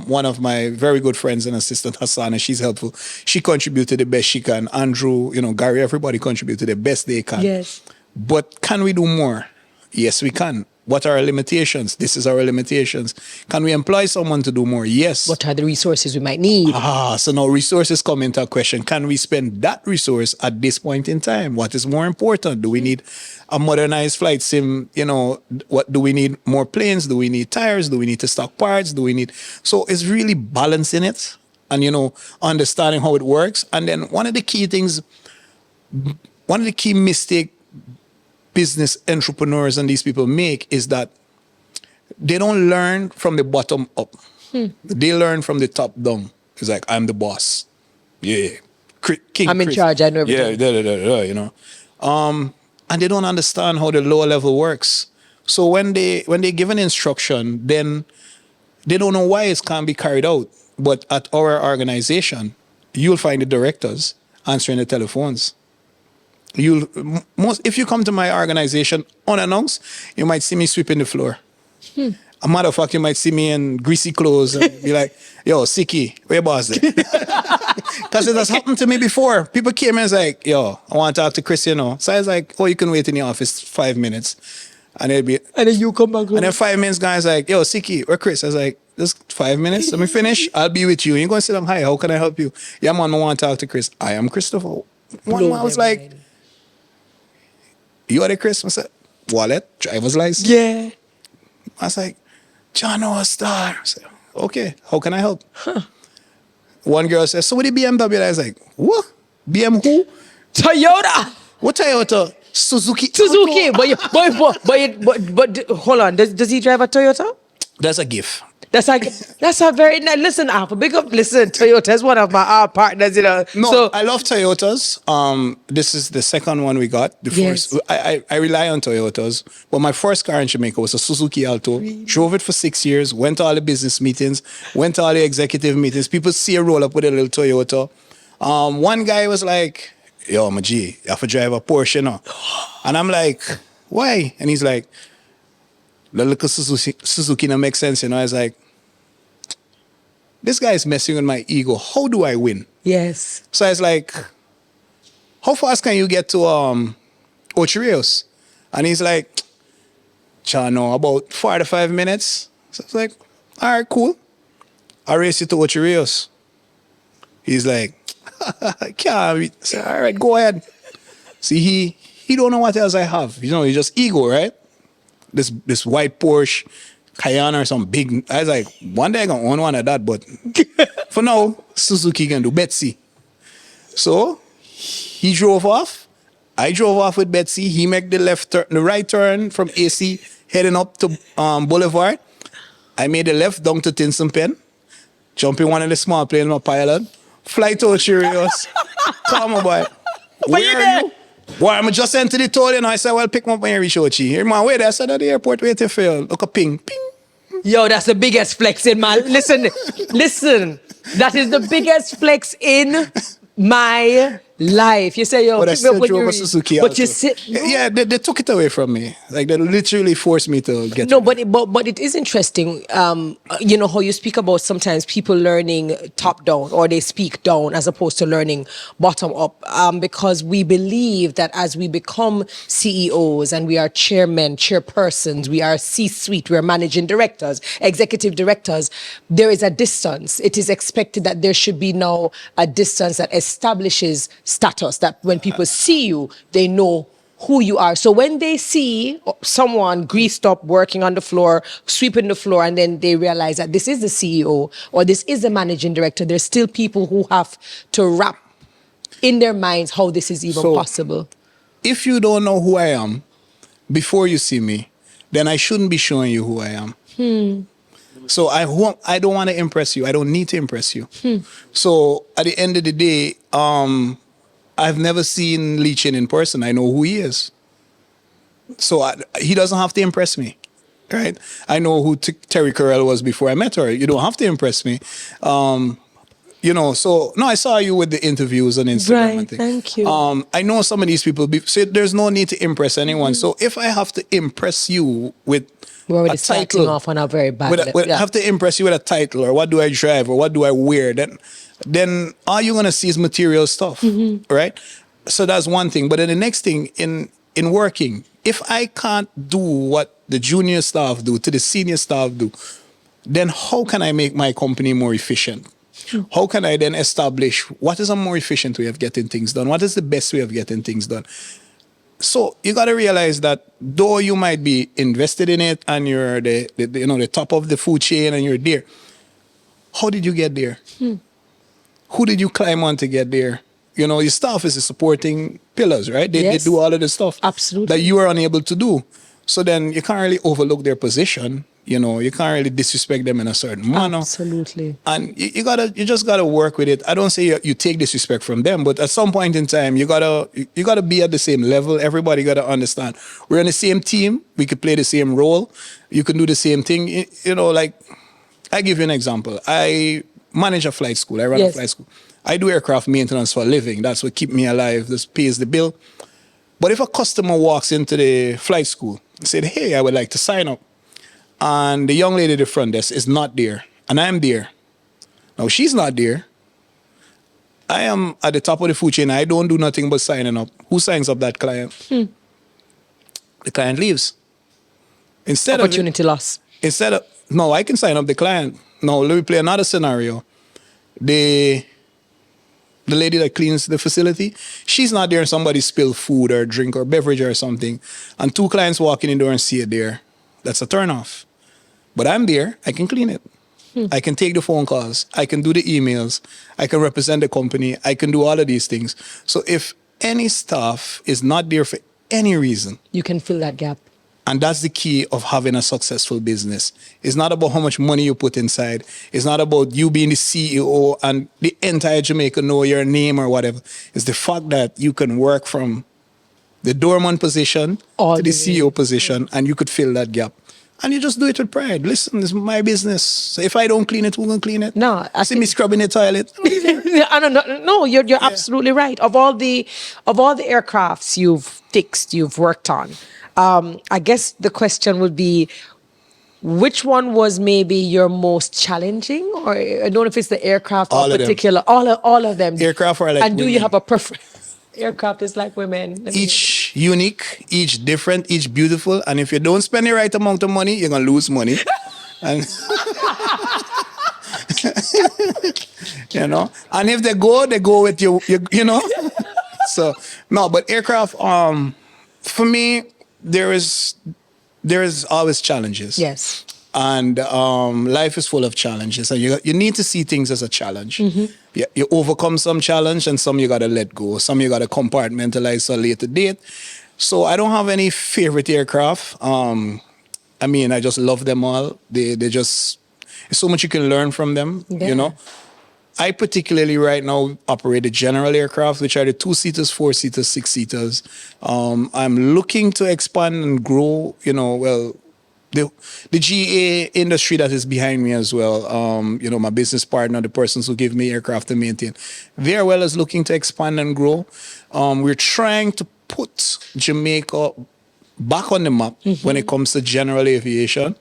one of my very good friends and assistant, Hassan, and she's helpful. She contributed the best she can. Andrew, Gary, everybody contributed the best they can. Yes. But can we do more? Yes, we can. What are our limitations? This is our limitations. Can we employ someone to do more? Yes. What are the resources we might need? So now resources come into a question. Can we spend that resource at this point in time? What is more important? Do we need a modernized flight sim? What do we need? More planes? Do we need tires? Do we need to stock parts? So it's really balancing it and, understanding how it works. And then one of the key mistakes business entrepreneurs and these people make is that they don't learn from the bottom up. They learn from the top down. It's like, I'm the boss. Yeah. King I'm in Chris. charge. I know everything. Yeah, and they don't understand how the lower level works. So when they give an instruction, then they don't know why it can't be carried out. But at our organization, you'll find the directors answering the telephones. If you come to my organization unannounced, you might see me sweeping the floor. A matter of fact, you might see me in greasy clothes and be like, yo, Siki, where your boss there? Because it has happened to me before. People came and was like, yo, I want to talk to Chris, So I was like, oh, you can wait in the office 5 minutes. And then you come back home. And then 5 minutes, guys like, yo, Siki, where Chris? I was like, just 5 minutes. Let me finish. I'll be with you. You're going to sit down. Hi, how can I help you? Yeah, man, I want to talk to Chris. I am Christopher. One man was like, you are the Chris? I said, wallet, driver's license. Yeah. I was like, John, no, a star. I said, okay, how can I help? One girl said, so with the BMW? I was like, what? BM who? Toyota. What Toyota? Suzuki. But hold on. Does he drive a Toyota? That's a gift. That's a very nice. Listen, big up. Listen, Toyota is one of my partners. No, so I love Toyotas. This is the second one we got. The first, I rely on Toyotas. But my first car in Jamaica was a Suzuki Alto. Really? Drove it for 6 years. Went to all the business meetings. Went to all the executive meetings. People see a roll up with a little Toyota. One guy was like, yo, my G, you have to drive a Porsche now. And I'm like, why? And he's like, the little Suzuki don't make sense. I was like, this guy is messing with my ego. How do I win? Yes. So I was like, how fast can you get to Ocho Rios? And he's like, Chano, about 4 to 5 minutes. So I was like, all right, cool. I'll race you to Ocho Rios. He's like, I can't. I said, all right, go ahead. See, he don't know what else I have. He's just ego, right? This white Porsche Cayenne or some big. I was like, one day I'm gonna own one of that, but for now, Suzuki can do Betsy. So he drove off. I drove off with Betsy. He made the right turn from AC heading up to Boulevard. I made the left down to Tinson Pen. Jump in one of the small planes, my pilot. Fly to Cheerios. Come on, boy. Where are you? Boy, I'm just into the toll, I said, well, pick me up when you reach Ochi. Here, man, wait, I said at the airport, waiting for you. Look a ping, ping. Yo, that's the biggest flex in my... Listen. That is the biggest flex in my life. You say, yo, but I still drove a Suzuki Alto. But you sit... Yeah, they took it away from me. Like, they literally forced me to get but it is interesting, how you speak about sometimes people learning top down or they speak down as opposed to learning bottom up, because we believe that as we become CEOs and we are chairmen, chairpersons, we are C-suite, we are managing directors, executive directors, there is a distance. It is expected that there should be now a distance that establishes status, that when people see you, they know who you are. So when they see someone greased up, working on the floor, sweeping the floor, and then they realize that this is the CEO or this is the managing director, there's still people who have to wrap in their minds how this is even possible. If you don't know who I am before you see me, then I shouldn't be showing you who I am. So I don't want to impress you. I don't need to impress you. So at the end of the day, I've never seen Lee Chin in person. I know who he is. So he doesn't have to impress me, right? I know who Terri-Karelle was before I met her. You don't have to impress me. So no, I saw you with the interviews on Instagram Right, and things. thank you. I know some of these people, so there's no need to impress anyone. So if I have to impress you with We're already a starting title, off on a very bad level. have to impress you with a title, or what do I drive, or what do I wear, then all you're gonna see is material stuff, right? So that's one thing. But then the next thing in working, if I can't do what the junior staff do to the senior staff do, then how can I make my company more efficient? How can I then establish what is a more efficient way of getting things done? What is the best way of getting things done? So you got to realize that though you might be invested in it and you're the top of the food chain and you're there, how did you get there? Who did you climb on to get there? Your staff is the supporting pillars, right? They do all of the stuff Absolutely. that you are unable to do. So then you can't really overlook their position. You can't really disrespect them in a certain manner. Absolutely. And you just gotta work with it. I don't say you take disrespect from them, but at some point in time, you gotta be at the same level. Everybody gotta understand we're on the same team. We could play the same role. You can do the same thing. Like I give you an example. I manage a flight school. I run a flight school. I do aircraft maintenance for a living. That's what keeps me alive. This pays the bill. But if a customer walks into the flight school and said, "Hey, I would like to sign up," and the young lady at the front desk is not there, and I'm there. Now she's not there. I am at the top of the food chain. I don't do nothing but signing up. Who signs up that client? The client leaves. Opportunity loss. No, I can sign up the client. No, let me play another scenario. The lady that cleans the facility, she's not there and somebody spilled food or drink or beverage or something, and two clients walk in the door and see it there. That's a turnoff. But I'm there, I can clean it. I can take the phone calls, I can do the emails, I can represent the company, I can do all of these things. So if any staff is not there for any reason, you can fill that gap. And that's the key of having a successful business. It's not about how much money you put inside. It's not about you being the CEO and the entire Jamaica know your name or whatever. It's the fact that you can work from the doorman position to the CEO position and you could fill that gap. And you just do it with pride. Listen, this is my business. So if I don't clean it, who's going to clean it? No. See me scrubbing the toilet? No, you're absolutely right. Of all the aircrafts you've fixed, you've worked on, I guess the question would be, which one was maybe your most challenging? Or I don't know if it's the aircraft all or particular. All of them. Aircraft are like And do women. you have a preference? Aircraft is like women. Each unique, each different, each beautiful. And if you don't spend the right amount of money, you're going to lose money. And and if they go with you, So, no, but aircraft, for me, there is always challenges. Yes. And life is full of challenges. And you need to see things as a challenge. Mm-hmm. You overcome some challenge and some you got to let go. Some you got to compartmentalize for a later date. So I don't have any favorite aircraft. I just love them all. They just, there's so much you can learn from them, I particularly right now operate the general aircraft, which are the 2-seaters, 4-seaters, 6-seaters. I'm looking to expand and grow, the GA industry that is behind me as well. My business partner, the persons who give me aircraft to maintain, they are well as looking to expand and grow. We're trying to put Jamaica back on the map when it comes to general aviation.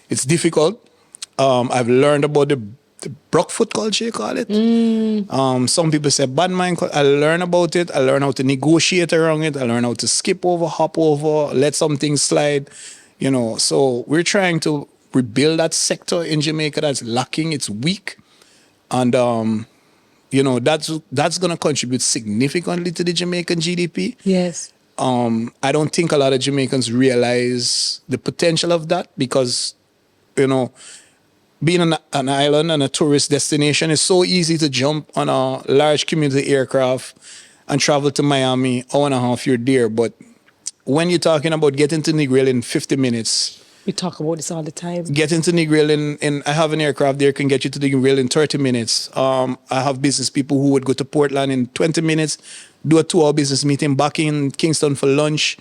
It's difficult. I've learned about the Brockfoot culture, you call it. Some people say bad mind culture. I learn about it. I learn how to negotiate around it. I learn how to skip over, hop over, let some things slide. So we're trying to rebuild that sector in Jamaica that's lacking. It's weak. And, that's going to contribute significantly to the Jamaican GDP. Yes. I don't think a lot of Jamaicans realize the potential of that because, being an island and a tourist destination, it's so easy to jump on a large community aircraft and travel to Miami, hour and a half, you're there. But when you're talking about getting to Negril in 50 minutes. We talk about this all the time. Getting to Negril in I have an aircraft there can get you to Negril in 30 minutes. I have business people who would go to Portland in 20 minutes, do a 2-hour business meeting back in Kingston for lunch.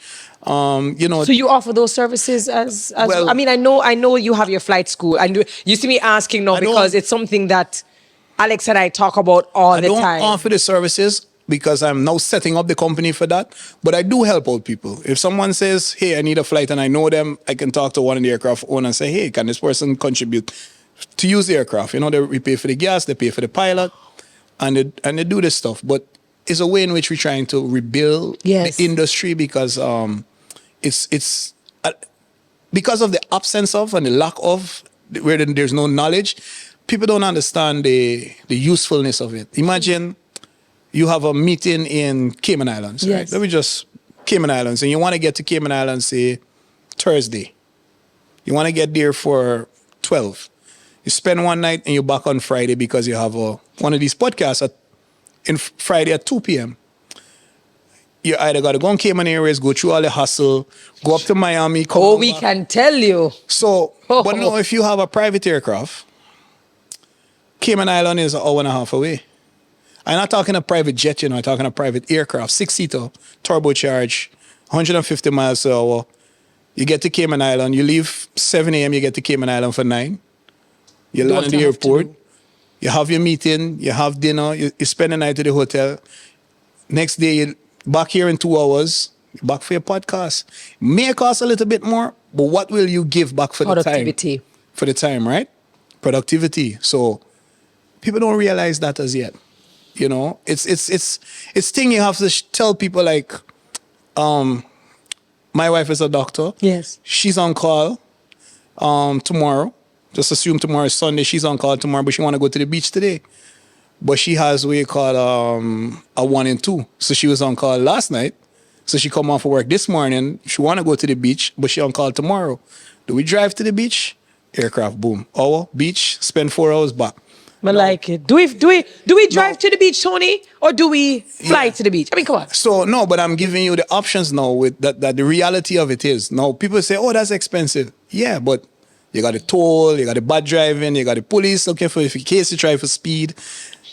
So you offer those services as well? I know you have your flight school, and you see me asking now because it's something that Alex and I talk about all the time. I don't offer the services because I'm now setting up the company for that, but I do help out people. If someone says, hey, I need a flight and I know them, I can talk to one of the aircraft owners and say, hey, can this person contribute to use the aircraft? You know, we pay for the gas, they pay for the pilot, and they do this stuff. But it's a way in which we're trying to rebuild the industry because it's because of the absence of and the lack of, where there's no knowledge, people don't understand the usefulness of it. Imagine you have a meeting in Cayman Islands, right? Let me just, Cayman Islands, and you want to get to Cayman Islands, say, Thursday. You want to get there for 12. You spend one night and you're back on Friday because you have one of these podcasts Friday at 2 p.m. You either got to go on Cayman Airways, go through all the hustle, go up to Miami. We can tell you. So, but no, if you have a private aircraft, Cayman Island is an hour and a half away. I'm not talking a private jet, I'm talking a private aircraft, 6-seater, turbocharged, 150 miles per hour. You get to Cayman Island, you leave 7 a.m., you get to Cayman Island for 9. You land in the airport, you have your meeting, you have dinner, you spend the night at the hotel. Next day, you're back here in 2 hours, you're back for your podcast. May cost a little bit more, but what will you give back for the time? For the time, right? Productivity. So people don't realize that as yet. You know, it's thing you have to tell people like, my wife is a doctor. Yes. She's on call tomorrow. Just assume tomorrow is Sunday. She's on call tomorrow, but she want to go to the beach today. But she has what you call a 1 and 2. So she was on call last night. So she come off of work this morning. She want to go to the beach, but she on call tomorrow. Do we drive to the beach? Aircraft, boom. Hour, beach, spend 4 hours back. But like, do we drive to the beach, Tony, or do we fly to the beach? I mean, come on. So no, but I'm giving you the options now. With that the reality of it is now people say, oh, that's expensive. Yeah, but you got the toll, you got the bad driving, you got the police looking for if in case you drive for speed.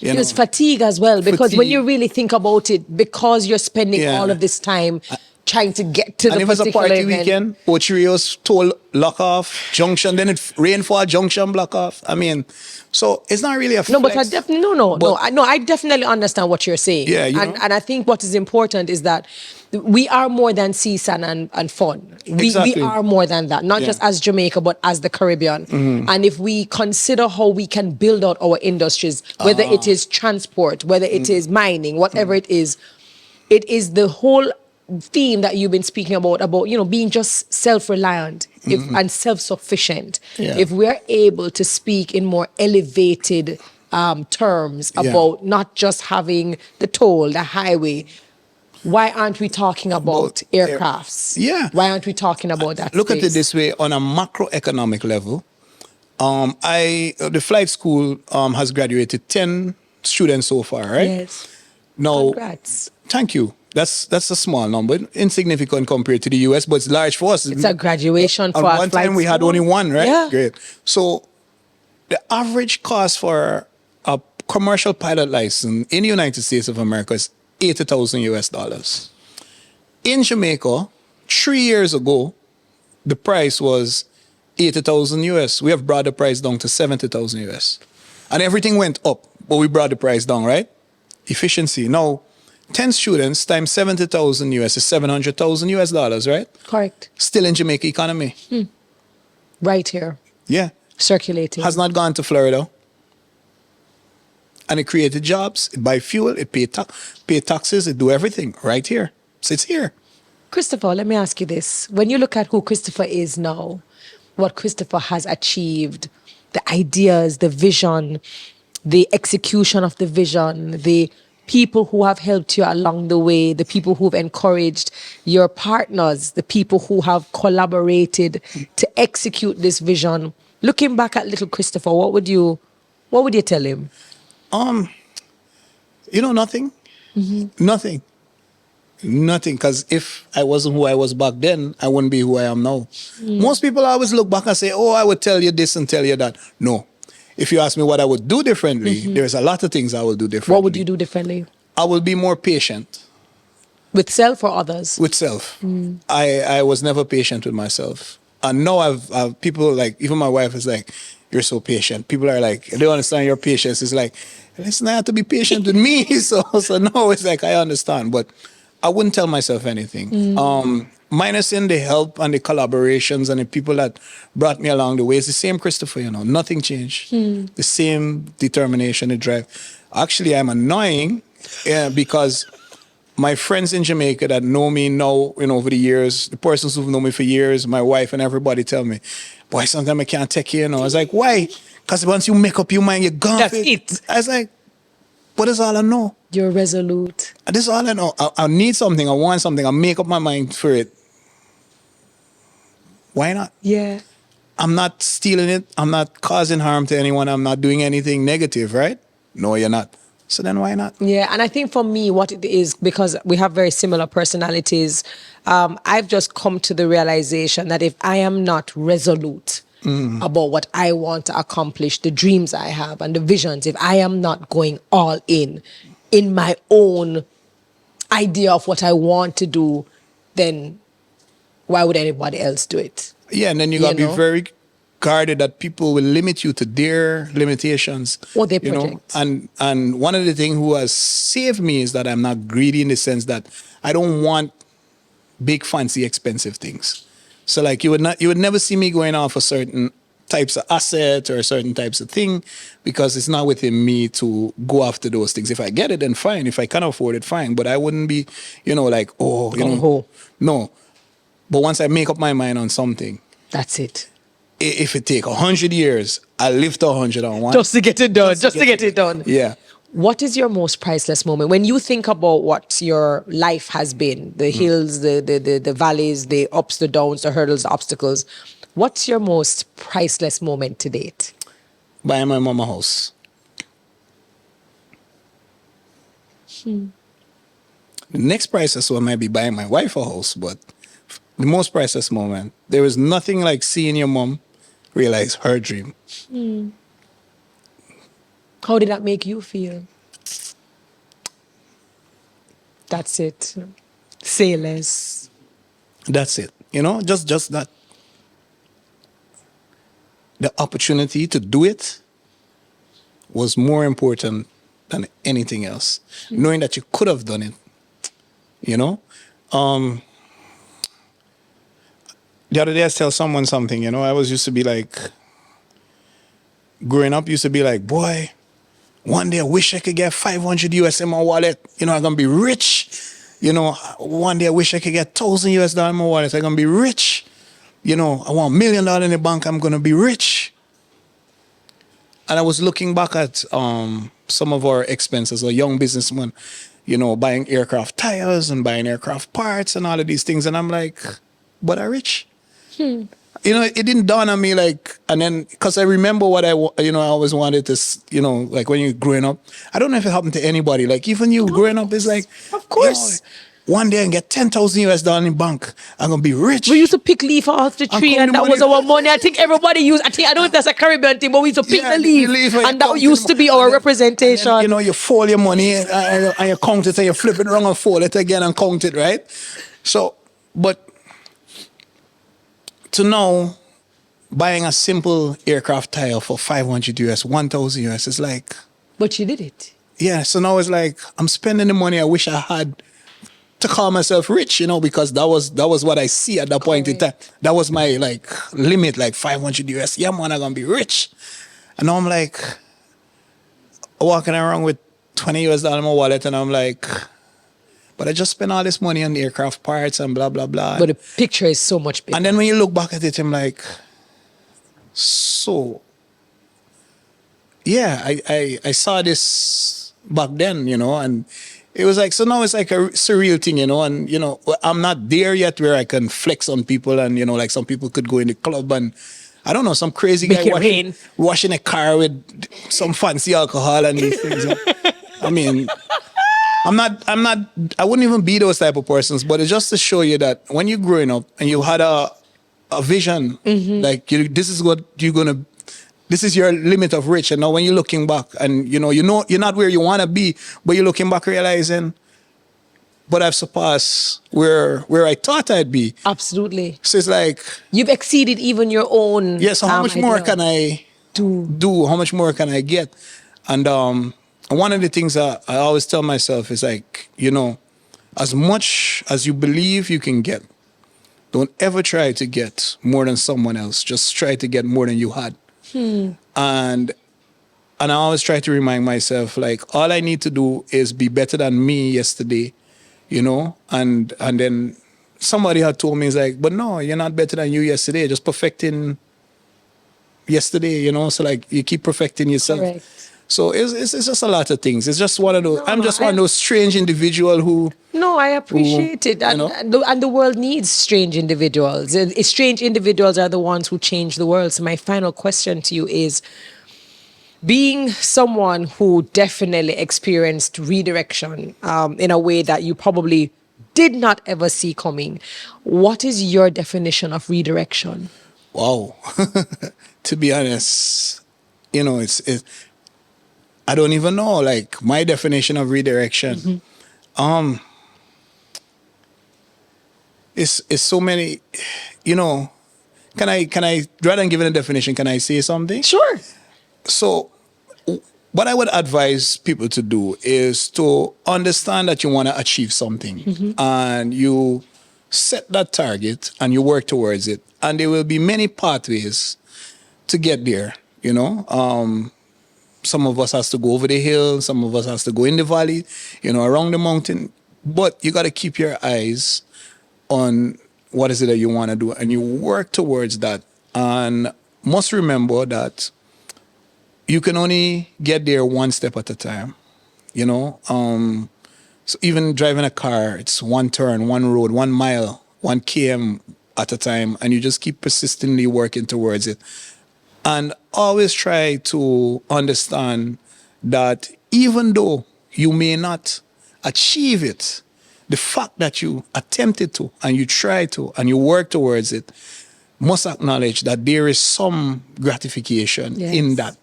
There's fatigue as well, because when you really think about it, because you're spending all of this time trying to get to the particular event. And if it's a party weekend, Pocherios, toll lock off, junction, then it rainfall, junction block off. I mean, so it's not really a flex. No, but I definitely, I definitely understand what you're saying. Yeah, and I think what is important is that we are more than season and fun. We are more than that, not just as Jamaica, but as the Caribbean. And if we consider how we can build out our industries, whether it is transport, whether it is mining, whatever it is the whole theme that you've been speaking about being just self-reliant and self-sufficient. If we're able to speak in more elevated terms about not just having the toll, the highway, why aren't we talking about aircrafts? Why aren't we talking about that? Look at it this way, on a macroeconomic level, the flight school has graduated 10 students so far, right? Yes. Now, congrats. Thank you. That's a small number, insignificant compared to the US, but it's large for us. It's a graduation for us. At one time we had only one, right? Yeah. Great. So the average cost for a commercial pilot license in the United States of America is $80,000 US. In Jamaica, 3 years ago, the price was 80,000 US. We have brought the price down to 70,000 US. And everything went up, but we brought the price down, right? Efficiency. Now, 10 students times 70,000 US is 700,000 US dollars, right? Correct. Still in Jamaica economy. Right here. Yeah. Circulating. Has not gone to Florida. And it created jobs, it buy fuel, it pay taxes, it do everything right here. So it's here. Christopher, let me ask you this. When you look at who Christopher is now, what Christopher has achieved, the ideas, the vision, the execution of the vision, the people who have helped you along the way, the people who've encouraged your partners, the people who have collaborated to execute this vision. Looking back at little Christopher, what would you tell him? Nothing. Nothing. Nothing. Because if I wasn't who I was back then, I wouldn't be who I am now. Most people always look back and say, oh, I would tell you this and tell you that. No. If you ask me what I would do differently, there's a lot of things I will do differently. What would you do differently? I will be more patient. With self or others? With self. I was never patient with myself. And now I've people like, even my wife is like, you're so patient. People are like, they don't understand your patience. It's like, listen, I have to be patient with me. So no, it's like, I understand, but I wouldn't tell myself anything. Minus in the help and the collaborations and the people that brought me along the way. It's the same Christopher, you know, nothing changed. The same determination, the drive. Actually, I'm annoying because my friends in Jamaica that know me now, you know, over the years, the persons who've known me for years, my wife and everybody tell me, boy, sometimes I can't take you, you know. I was like, why? Because once you make up your mind, you're gone. That's it. I was like, what is all I know? You're resolute. This is all I know. I need something, I want something, I make up my mind for it. Why not? Yeah. I'm not stealing it. I'm not causing harm to anyone. I'm not doing anything negative, right? No, you're not. So then why not? Yeah, and I think for me, what it is, because we have very similar personalities, I've just come to the realization that if I am not resolute about what I want to accomplish, the dreams I have and the visions, if I am not going all in my own idea of what I want to do, then why would anybody else do it? Yeah, and then you got to be very guarded that people will limit you to their limitations. Or their projects. And one of the things who has saved me is that I'm not greedy in the sense that I don't want big, fancy, expensive things. So like you would never see me going off for certain types of asset or certain types of thing because it's not within me to go after those things. If I get it, then fine. If I can afford it, fine. But I wouldn't be, you know, like, oh, you know, no. But once I make up my mind on something, that's it. If it take 100 years, I live to 100 on one. Just to get it done. Just to get it done. Yeah. What is your most priceless moment? When you think about what your life has been, the hills, the valleys, the ups, the downs, the hurdles, the obstacles, what's your most priceless moment to date? Buying my mama house. The next priceless one might be buying my wife a house, but the most priceless moment, there is nothing like seeing your mom realize her dream. How did that make you feel? That's it. Say less. That's it. You know, just that. The opportunity to do it was more important than anything else. Knowing that you could have done it, you know? The other day I tell someone something, you know, I used to be like, growing up, used to be like, boy, one day I wish I could get 500 US in my wallet. You know, I'm going to be rich. You know, one day I wish I could get $1,000 US in my wallet. I'm going to be rich. You know, I want $1 million in the bank. I'm going to be rich. And I was looking back at some of our expenses, a young businessman, you know, buying aircraft tires and buying aircraft parts and all of these things. And I'm like, but I'm rich. You know, it didn't dawn on me like, and then, because I remember what I always wanted to, you know, like when you're growing up. I don't know if it happened to anybody. Like even you growing up, it's like, of course. You know, one day I can get $10,000 US in the bank. I'm going to be rich. We used to pick leaf off the tree and that was our money. I think everybody used, I don't know if that's a Caribbean thing, but we used to pick the leaf and that used to be our representation. Then, you know, you fold your money and you count it and you flip it around and fold it again and count it, right? So, but to know buying a simple aircraft tire for 500 US, 1,000 US is like... But you did it. Yeah, so now it's like, I'm spending the money I wish I had to call myself rich, you know, because that was what I see at that point in time. That was my like limit, like 500 US. Yeah, man, I'm gonna be rich. And now I'm like walking around with $20 US in my wallet, and I'm like, but I just spent all this money on aircraft parts and blah blah blah. But the picture is so much bigger. And then when you look back at it, I'm like, so yeah, I saw this back then, you know, and it was like, so now it's like a surreal thing, you know, and, you know, I'm not there yet where I can flex on people and, you know, like some people could go in the club and, I don't know, some crazy guy washing a car with some fancy alcohol and these things. I mean, I wouldn't even be those type of persons, but it's just to show you that when you're growing up and you had a vision, like this is what you're going to, this is your limit of rich. And now when you're looking back and, you know, you're not where you want to be, but you're looking back realizing, but I've surpassed where I thought I'd be. Absolutely. So it's like... You've exceeded even your own... Yeah, so how much more can I do? How much more can I get? And one of the things that I always tell myself is like, as much as you believe you can get, don't ever try to get more than someone else. Just try to get more than you had. And I always try to remind myself, like, all I need to do is be better than me yesterday, and then somebody had told me, it's like, but no, you're not better than you yesterday, just perfecting yesterday, so like you keep perfecting yourself. Correct. So it's just a lot of things. It's just one of those, I'm just one of those strange individuals who... No, I appreciate it. And the world needs strange individuals. And strange individuals are the ones who change the world. So my final question to you is, being someone who definitely experienced redirection in a way that you probably did not ever see coming, what is your definition of redirection? Wow. To be honest, I don't even know, like, my definition of redirection. It's so many, can I, rather than giving a definition, can I say something? Sure. So what I would advise people to do is to understand that you want to achieve something, and you set that target and you work towards it. And there will be many pathways to get there, Some of us has to go over the hill, some of us has to go in the valley, around the mountain. But you got to keep your eyes on what is it that you want to do, and you work towards that. And must remember that you can only get there one step at a time, So even driving a car, it's one turn, one road, 1 mile, 1 km at a time, and you just keep persistently working towards it. And always try to understand that even though you may not achieve it, the fact that you attempted to, and you try to, and you work towards it, must acknowledge that there is some gratification in that.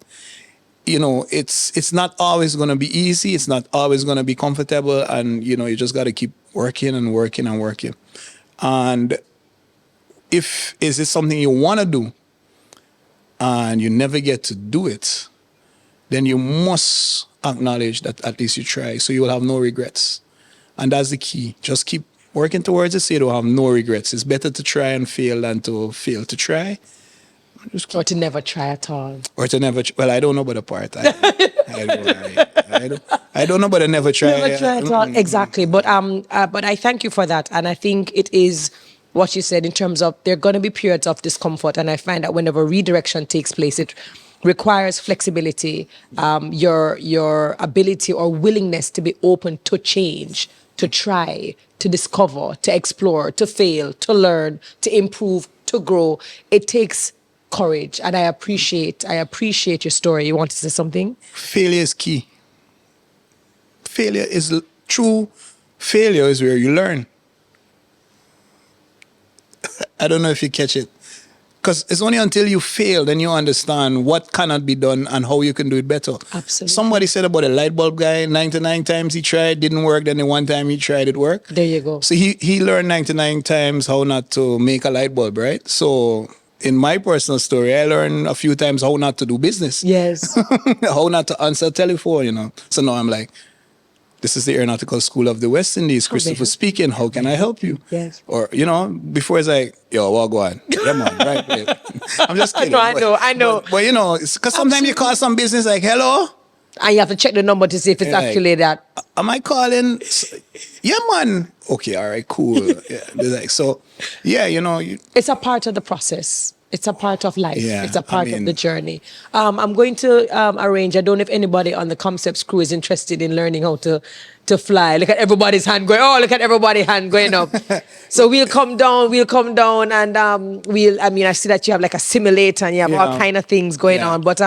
It's not always going to be easy. It's not always going to be comfortable. And, you just got to keep working and working and working. And is it something you want to do and you never get to do it, then you must acknowledge that at least you try, so you will have no regrets. And that's the key. Just keep working towards it so you don't have no regrets. It's better to try and fail than to fail to try. Or to never try at all. Or to never, well, I don't know about the part. I don't know about the never try. Never try at all, exactly. But I thank you for that. And I think it is what you said in terms of there are going to be periods of discomfort. And I find that whenever redirection takes place, it requires flexibility, your ability or willingness to be open to change, to try, to discover, to explore, to fail, to learn, to improve, to grow. It takes courage, and I appreciate your story. You want to say something? Failure is key. True failure is where you learn. I don't know if you catch it. Because it's only until you fail then you understand what cannot be done and how you can do it better. Absolutely. Somebody said about a light bulb guy, 99 times he tried, didn't work, then the one time he tried, it worked. There you go. So he learned 99 times how not to make a light bulb, right? So in my personal story, I learned a few times how not to do business. Yes. How not to answer telephone, So now I'm like, this is the Aeronautical School of the West Indies. Christopher speaking. How can I help you? Yes. Or, before it's like, yo, well, go on. Yeah, man, right, babe. I'm just kidding. I know. But because sometimes you call some business like, hello? And you have to check the number to see if it's actually that. Am I calling? Yeah, man. Okay, all right, cool. It's a part of the process. It's a part of life. Yeah, it's a part of the journey. I'm going to arrange, I don't know if anybody on the Concepts crew is interested in learning how to fly. Look at everybody's hand going, look at everybody's hand going up. So we'll come down and I see that you have like a simulator and you have all kind of things going on. But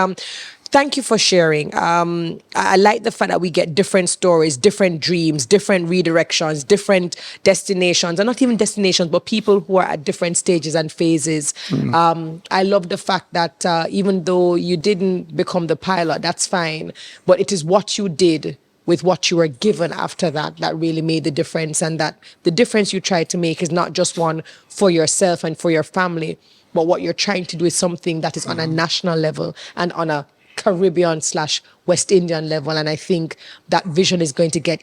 thank you for sharing. I like the fact that we get different stories, different dreams, different redirections, different destinations, and not even destinations, but people who are at different stages and phases. I love the fact that even though you didn't become the pilot, that's fine, but it is what you did with what you were given after that really made the difference, and that the difference you tried to make is not just one for yourself and for your family, but what you're trying to do is something that is on a national level and on a Caribbean/West Indian level. And I think that vision is going to get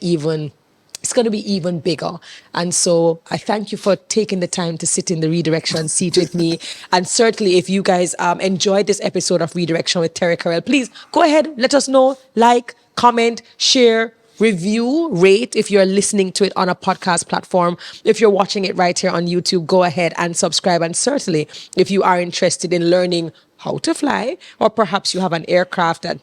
it's going to be even bigger. And so I thank you for taking the time to sit in the Redirection seat with me. And certainly if you guys enjoyed this episode of Redirection with Terri-Karelle, please go ahead, let us know, like, comment, share, review, rate if you're listening to it on a podcast platform. If you're watching it right here on YouTube, go ahead and subscribe. And certainly if you are interested in learning how to fly, or perhaps you have an aircraft that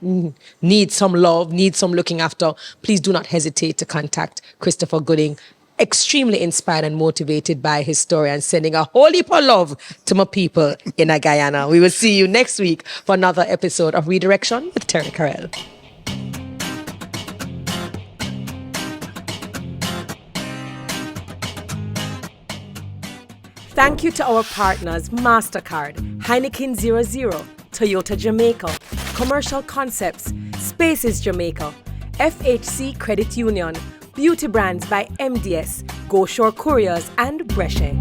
needs some love, needs some looking after, please do not hesitate to contact Christopher Gooding. Extremely inspired and motivated by his story, and sending a whole heap of love to my people in Guyana. We will see you next week for another episode of Redirection with Terri-Karelle. Thank you to our partners MasterCard, Heineken 00, Toyota Jamaica, Commercial Concepts, Spaces Jamaica, FHC Credit Union, Beauty Brands by MDS, Go Shore Couriers, and Brescia.